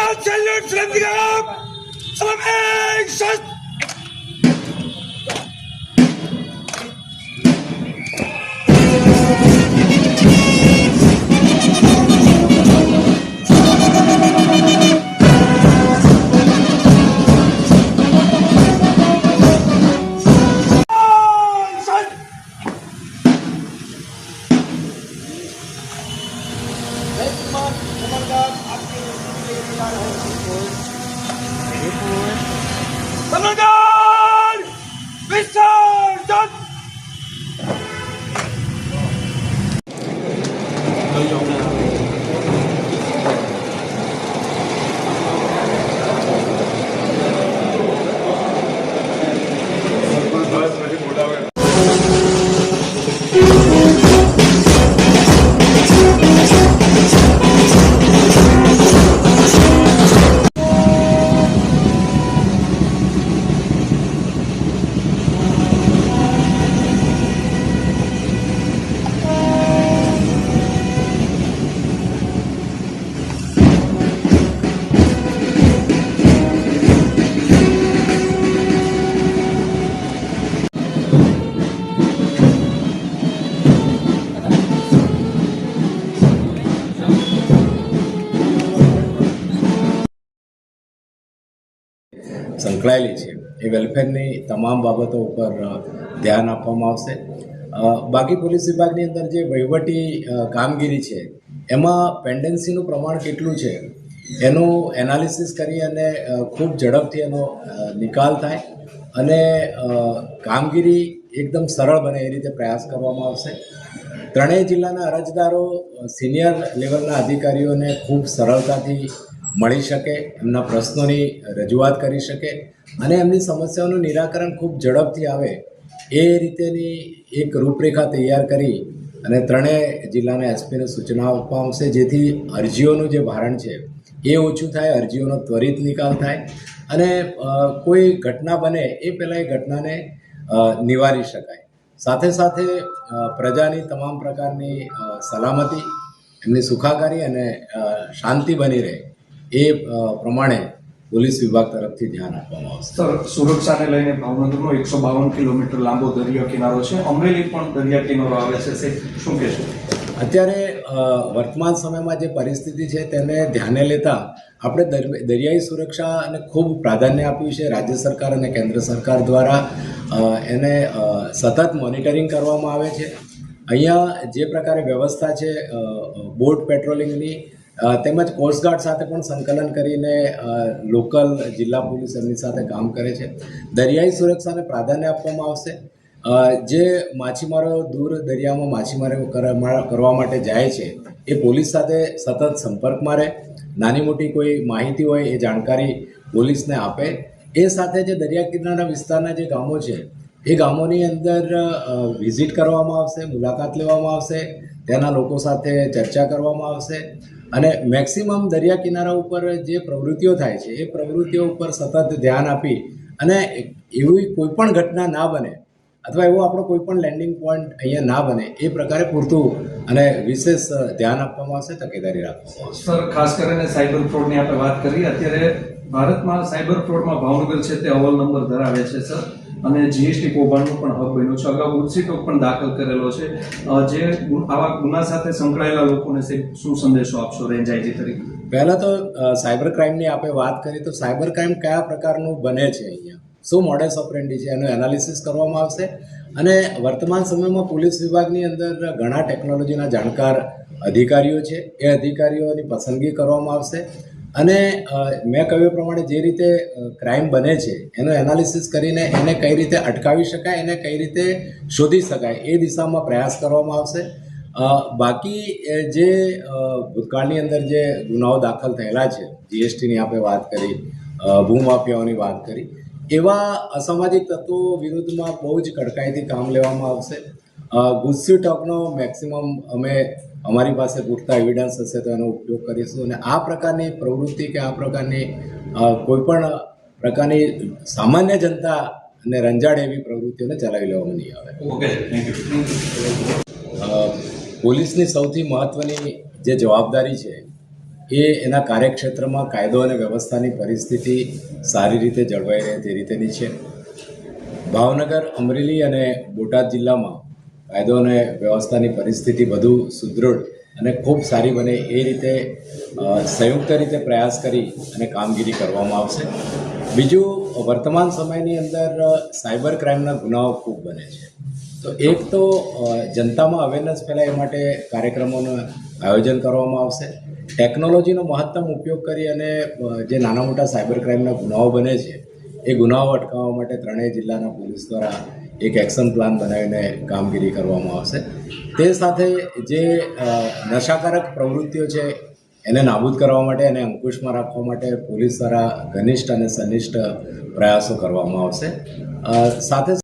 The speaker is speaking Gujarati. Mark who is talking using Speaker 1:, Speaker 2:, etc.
Speaker 1: Royal salute Srandhigam! Salvation! Samarkand! Visurgent!
Speaker 2: સંકળાયેલી છે એ વેલફેરની તમામ બાબતો ઉપર ધ્યાન આપવામાં આવશે. બાકી પોલીસ વિભાગની અંદર જે વહીવટી કામગીરી છે એમાં પેન્ડન્સીનું પ્રમાણ કેટલું છે એનું એનાલિસિસ કરી અને ખૂબ ઝડપથી એનો નિકાલ થાય અને કામગીરી એકદમ સરળ બને એ રીતે પ્રયાસ કરવામાં આવશે. ત્રણેય જિલ્લાના અરજદારો સિનિયર લેવલના અધિકારીઓને ખૂબ સરળતાથી મળી શકે, એમના પ્રશ્નોની રજૂઆત કરી શકે અને એમની સમસ્યાઓનું નિરાકરણ ખૂબ ઝડપથી આવે એ રીતેની એક રૂપરેખા તૈયાર કરી અને ત્રણેય જિલ્લાના એસપીને સૂચના આપવામાં આવશે, જેથી અરજીઓનું જે ભારણ છે એ ઓછું થાય, અરજીઓનો ત્વરિત નિકાલ થાય અને કોઈ ઘટના બને એ પહેલાં એ ઘટનાને નિવારી શકાય. સાથે સાથે પ્રજાની તમામ પ્રકારની સલામતી, એમની સુખાકારી અને શાંતિ બની રહે એ પ્રમાણે પોલીસ વિભાગ તરફથી ધ્યાન આપવામાં આવશે.
Speaker 3: સર, સુરક્ષાને લઈને ભાવનગરનો 152 કિલોમીટર લાંબો દરિયા કિનારો છે, અમરેલી પણ દરિયા કિનારો આવે છે, શું કહેશો?
Speaker 2: અત્યારે વર્તમાન સમયમાં જે પરિસ્થિતિ છે તેને ધ્યાને લેતા આપણે દરિયાઈ સુરક્ષાને ખૂબ પ્રાધાન્ય આપ્યું છે. રાજ્ય સરકાર અને કેન્દ્ર સરકાર દ્વારા એને સતત મોનિટરિંગ કરવામાં આવે છે. અહીંયા જે પ્રકારે વ્યવસ્થા છે બોટ પેટ્રોલિંગની તેમજ કોસ્ટગાર્ડ સાથે પણ સંકલન કરીને લોકલ જિલ્લા પોલીસ એમની સાથે કામ કરે છે. દરિયાઈ સુરક્ષાને પ્રાધાન્ય આપવામાં આવશે. જે માછીમારો દૂર દરિયામાં માછીમારી કરવા માટે જાય છે એ પોલીસ સાથે સતત સંપર્કમાં રહે, નાની મોટી કોઈ માહિતી હોય એ જાણકારી પોલીસને આપે. એ સાથે જે દરિયા કિનારા વિસ્તારના જે ગામો છે એ ગામોની અંદર વિઝિટ કરવામાં આવશે, મુલાકાત લેવામાં આવશે, ત્યાંના લોકો સાથે ચર્ચા કરવામાં આવશે અને મેક્સિમમ દરિયા કિનારા ઉપર જે પ્રવૃત્તિઓ થાય છે એ પ્રવૃત્તિઓ ઉપર સતત ધ્યાન આપી અને એવી કોઈ પણ ઘટના ના બને અથવા એવો આપણો કોઈ પણ લેન્ડિંગ પોઈન્ટ અહીંયા ના બને એ પ્રકારે પૂરતું અને વિશેષ ધ્યાન આપવામાં આવશે, તકેદારી રાખવામાં આવશે.
Speaker 3: સર, ખાસ કરીને સાયબર ફ્રોડની આપણે વાત કરી. અત્યારે ભારતમાં સાયબર ફ્રોડમાં ભાવનગર છે તે અવ્વલ નંબર ધરાવે છે સર, અને જીએસટી કૌભાંડનું પણ હબ બન્યું છે. અગાઉ ગુજસીટો પણ દાખલ કરેલો છે. જે આવા ગુના સાથે સંકળાયેલા લોકોને શું સંદેશો આપશો રેન્જ આઈજી તરીકે?
Speaker 2: પહેલાં તો સાયબર ક્રાઇમની આપણે વાત કરીએ તો સાયબર ક્રાઇમ કયા પ્રકારનું બને છે, અહીંયા શું મોડેસ ઓપરેન્ડી છે એનું એનાલિસિસ કરવામાં આવશે અને વર્તમાન સમયમાં પોલીસ વિભાગની અંદર ઘણા ટેકનોલોજીના જાણકાર અધિકારીઓ છે એ અધિકારીઓની પસંદગી કરવામાં આવશે અને મેં કહ્યું પ્રમાણે જે રીતે ક્રાઇમ બને છે એનું એનાલિસિસ કરીને એને કઈ રીતે અટકાવી શકાય, એને કઈ રીતે શોધી શકાય એ દિશામાં પ્રયાસ કરવામાં આવશે. બાકી જે ભૂતકાળની અંદર જે ગુનાઓ દાખલ થયેલા છે, જીએસટીની આપણે વાત કરી, ભૂમાફિયાઓની વાત કરી, એવા અસામાજિક તત્વો વિરુદ્ધમાં બહુ જ કડકાઈથી કામ લેવામાં આવશે. ગુજસી ટોકનો મેક્સિમમ અમે અમારી પાસે પૂરતા એવિડન્સ હશે તો એનો ઉપયોગ કરીશું અને આ પ્રકારની પ્રવૃત્તિ કે આ પ્રકારની કોઈપણ પ્રકારની સામાન્ય જનતાને રંજાડે એવી પ્રવૃત્તિઓને ચલાવી લેવામાં નહીં આવે.
Speaker 3: Okay, thank you.
Speaker 2: પોલીસની સૌથી મહત્ત્વની જે જવાબદારી છે એ એના કાર્યક્ષેત્રમાં કાયદો અને વ્યવસ્થાની પરિસ્થિતિ સારી રીતે જળવાઈ રહે તે રીતેની છે. ભાવનગર, અમરેલી અને બોટાદ જિલ્લામાં કાયદો અને વ્યવસ્થાની પરિસ્થિતિ વધુ સુદૃઢ અને ખૂબ સારી બને એ રીતે સંયુક્ત રીતે પ્રયાસ કરી અને કામગીરી કરવામાં આવશે. બીજું, વર્તમાન સમયની અંદર સાયબર ક્રાઇમના ગુનાઓ ખૂબ બને છે. તો એક તો જનતામાં અવેરનેસ ફેલાય એ માટે કાર્યક્રમોનું આયોજન કરવામાં આવશે. ટેકનોલોજીનો મહત્તમ ઉપયોગ કરી અને જે નાના મોટા સાયબર ક્રાઇમના ગુનાઓ બને છે એ ગુનાઓ અટકાવવા માટે ત્રણેય જિલ્લાના પોલીસ દ્વારા એક એક્શન પ્લાન બનાવીને કામગીરી કરવામાં આવશે. તે સાથે જે નશાકારક પ્રવૃત્તિઓ છે એને નાબૂદ કરવા માટે અને અંકુશમાં રાખવા માટે પોલીસ દ્વારા ઘનિષ્ઠ અને સનિષ્ઠ પ્રયાસો કરવામાં આવશે. સાથે